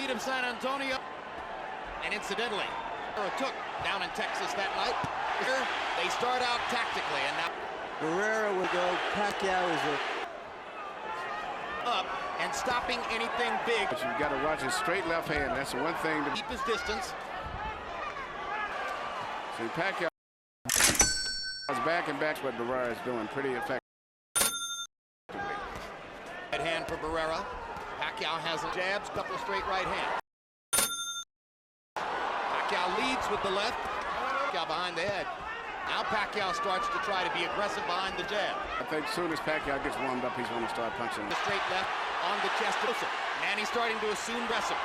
beat him San Antonio. And incidentally, took down in Texas that night. Here, they start out tactically, and now Barrera will go. Pacquiao is up and stopping anything big. But you've got to watch his straight left hand. That's the one thing to keep his distance. See, Pacquiao is back and back. What Barrera is doing, pretty effective. Right hand for Barrera. Pacquiao has a jabs, couple straight right hands. Pacquiao leads with the left. Pacquiao behind the head. Now Pacquiao starts to try to be aggressive behind the jab. I think as soon as Pacquiao gets warmed up, he's going to start punching. The straight left on the chest. Manny starting to assume wrestle.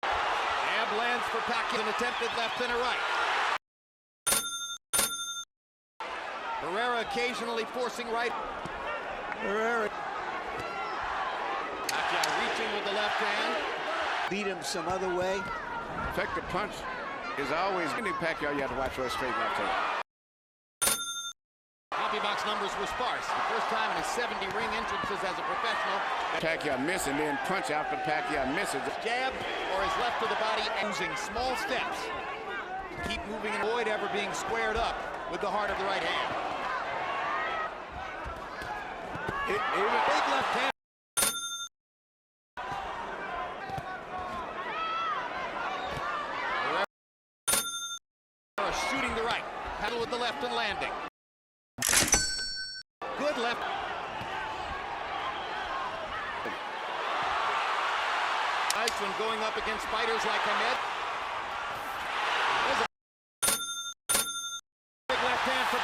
Jab lands for Pacquiao. An attempted left and a right. Barrera occasionally forcing right. Barrera. Pacquiao reaching with the left hand. Beat him some other way. Effective punch is always any Pacquiao. You have to watch for a straight left hand. Copy box numbers were sparse. The first time in his 70 ring entrances as a professional. Pacquiao miss and then punch after Pacquiao misses. Jab or his left to the body, using small steps. Keep moving and avoid ever being squared up with the heart of the right hand. Big left hand. Shooting the right. Paddle with the left and landing. Good left. Nice one going up against fighters like Ahmed. There's a big left hand for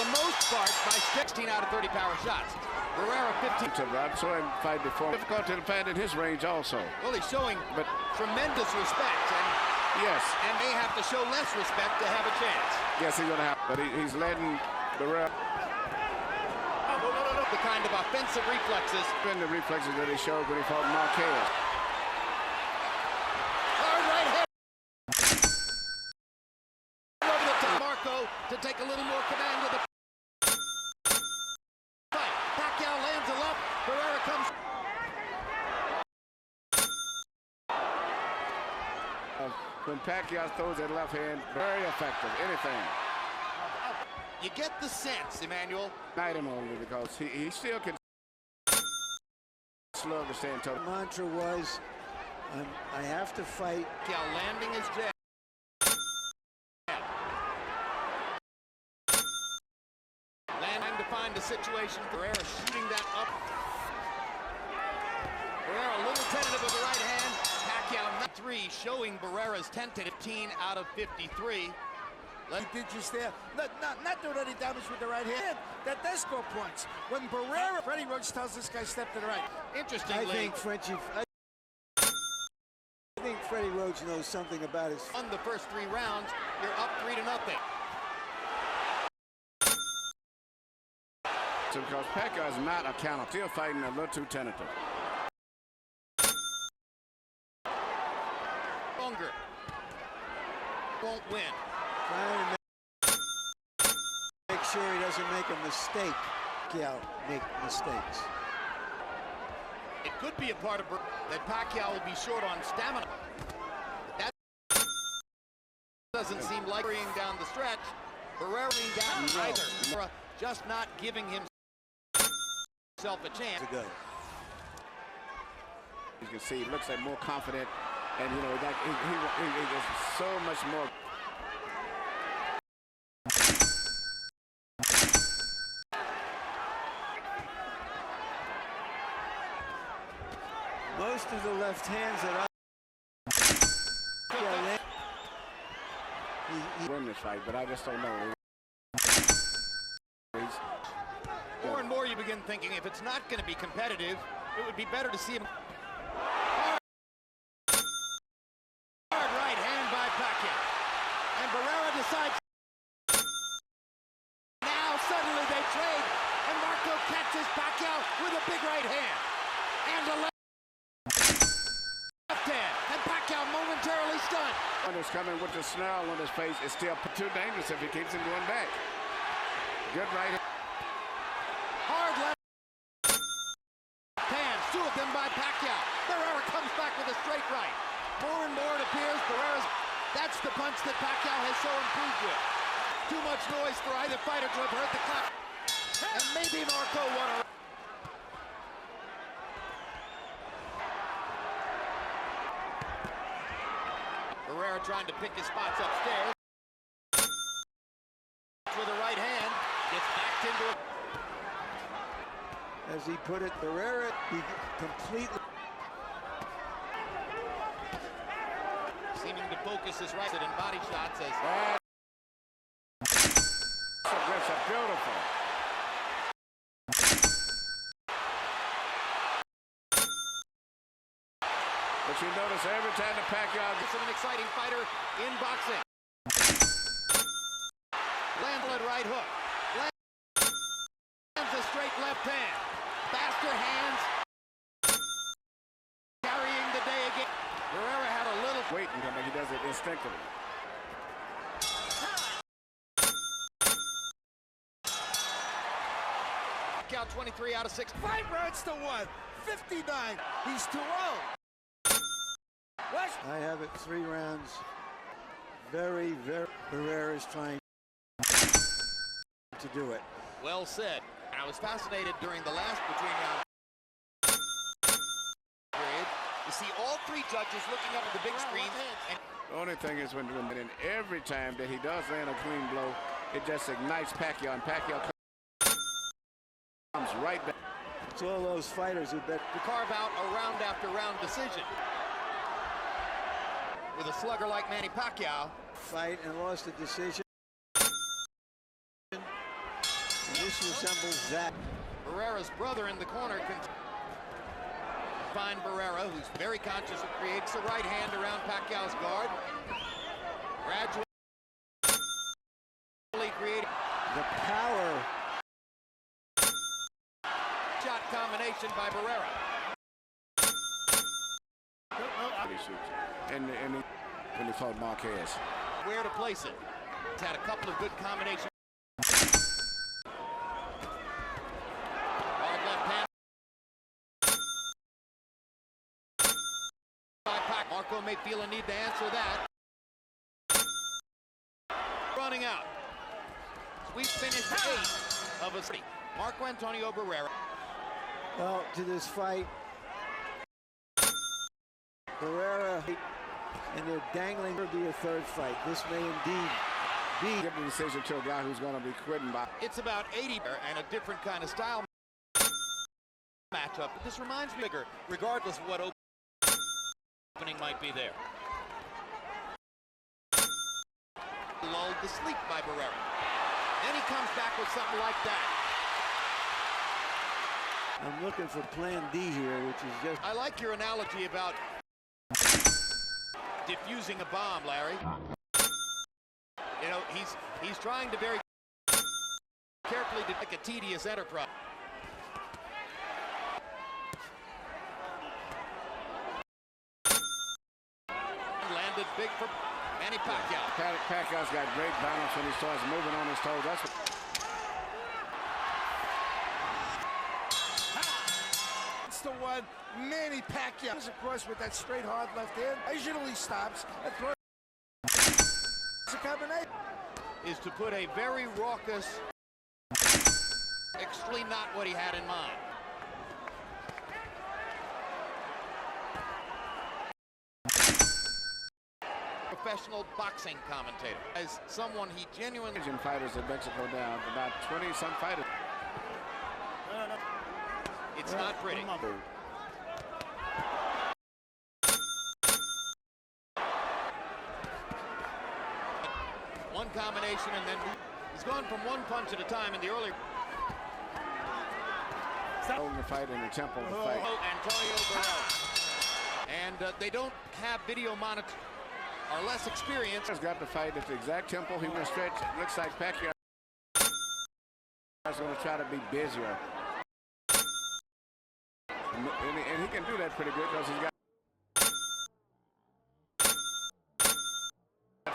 the most part by 16 out of 30 power shots. Barrera 15. I saw him fight before. Difficult to fight in his range also. Well, he's showing tremendous respect. Yes. And may have to show less respect to have a chance. Yes, he's going to have. But he's letting Barrera. The kind of offensive reflexes. And the reflexes that he showed when he fought Marquez. Hard right hand. Over the top. Marco to take a little more command of the fight. Pacquiao lands a left. Barrera comes. When Pacquiao throws that left hand, very effective. Anything. You get the sense, Emmanuel. Night him only because he still can slug the stand toe. The mantra was, I have to fight. Pacquiao landing his jab. Landing to find a situation. Barrera shooting that up. Barrera a little tentative with the right hand. Pacquiao 3, showing Barrera's 10-15 out of 53. He did just there. Not doing any damage with the right hand. That does score points. When Barrera, Freddie Roach tells this guy step to the right. Interestingly, I think Freddie Roach knows something about his. On the first 3 rounds, you're up 3-0. So because Pacquiao is not a counter, still fighting a little too tentative. Longer. Won't win. Trying to make sure he doesn't make a mistake. Pacquiao make mistakes. It could be a part of that Pacquiao will be short on stamina. That doesn't seem like hurrying down the stretch. Barrera down either. Barrera just not giving himself a chance. Good. You can see he looks like more confident, and you know that he is so much more. Most of the left hands that He win this fight, but I just don't know. More and more you begin thinking if it's not going to be competitive, it would be better to see him. Hard right hand by Pacquiao. And Barrera decides. Now suddenly they trade, and Marco catches Pacquiao with a big right hand. And a left hand. And Pacquiao momentarily stunned. One is coming with the snarl on his face. It's still too dangerous if he keeps him going back. Good right hand. Hard left hand. two of them by Pacquiao. Barrera comes back with a straight right. More and more it appears Barrera's... That's the punch that Pacquiao has so improved with. Too much noise for either fighter to have heard the clap. And maybe Marco won a... Barrera trying to pick his spots upstairs. With a right hand, gets backed into it. As he put it, Barrera, he completely... Seeming to focus his right and body shots as... That's a beautiful. But you notice every time the Pacquiao This is an exciting fighter in boxing. Landed right hook. Lands a straight left hand. Faster hands. Carrying the day again. Barrera had a little... waiting him, he does it instinctively. Count 23 out of 6. 5 rounds to 1. 59. He's too old. West. I have it 3 rounds. Very, very... Barrera is trying to do it. Well said. And I was fascinated during the last between round period to see all 3 judges looking up at the big screen. And The only thing is when every time that he does land a clean blow, it just ignites Pacquiao, and Pacquiao comes right back. It's all those fighters who bet. to carve out a round after round decision. With a slugger like Manny Pacquiao. Fight and lost a decision. And this resembles that. Barrera's brother in the corner can find Barrera, who's very conscious of creates a right hand around Pacquiao's guard. Gradually creating The power. shot combination by Barrera. He shoots. And when he fought Marquez. Where to place it. He's had a couple of good combinations. Hard left hand. By Pac. Marco may feel a need to answer that. Running out. We finished 8 of a city. Marco Antonio Barrera. Well, to this fight, Barrera, and they're dangling to be a 3rd fight. This may indeed be. Give the decision to a guy who's going to be quitting by. It's about 80 and a different kind of style matchup. But this reminds me bigger, regardless of what opening might be there. Lulled to sleep by Barrera. Then he comes back with something like that. I'm looking for plan D here, which is just... I like your analogy about diffusing a bomb, Larry. You know, he's trying to very carefully to make a tedious enterprise. Landed big for Manny Pacquiao. Pacquiao's got great balance when he starts moving on his toes. That's what. The one, Manny Pacquiao goes across with that straight hard left hand. Occasionally stops and throws a combination. Is to put a very raucous, actually not what he had in mind. Professional boxing commentator, as someone he genuinely. Asian fighters in Mexico down about 20-some fighters. It's not pretty. One combination, and then he's gone from one punch at a time in the early. Holding the fight in the temple of the fight. Antonio Barrera. And they don't have video monitor, are less experienced. He's got the fight at the exact tempo he went stretch. It looks like Pacquiao is going to try to be busier. And he can do that pretty good because he's got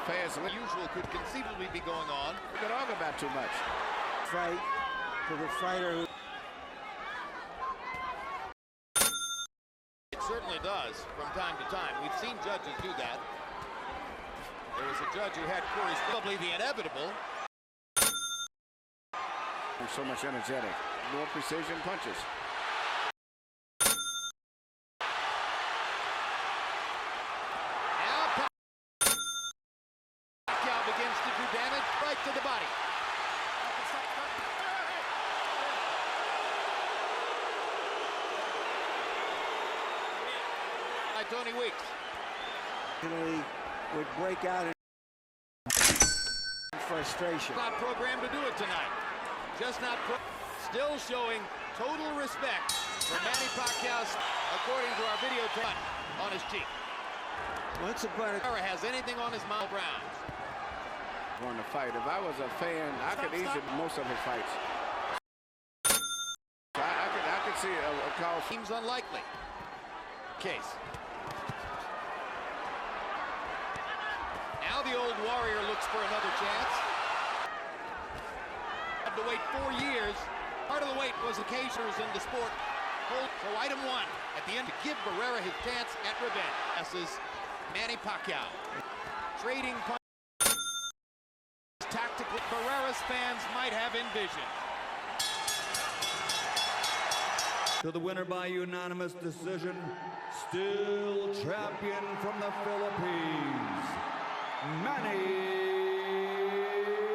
fast. The usual could conceivably be going on. We could argue about too much. Fight for the fighter who... does from time to time. We've seen judges do that. There was a judge who had Corey's probably the inevitable. So much energetic, more precision punches. Now Pacquiao begins to do damage right to the body. Tony Weeks. He would break out in frustration. Not programmed to do it tonight. Just not still showing total respect for Manny Pacquiao, according to our video cut on his cheek. Once upon a Barrera has anything on his mouth rounds. Won the fight. If I was a fan, I could easily most of his fights. I could see a call. Seems unlikely. Case. Now the old warrior looks for another chance. Had to wait 4 years. Part of the wait was occasions in the sport. So item 1 at the end to give Barrera his chance at revenge. This is Manny Pacquiao. Trading punches. Tactical Barrera's fans might have envisioned. To the winner by unanimous decision, still champion from the Philippines, Manny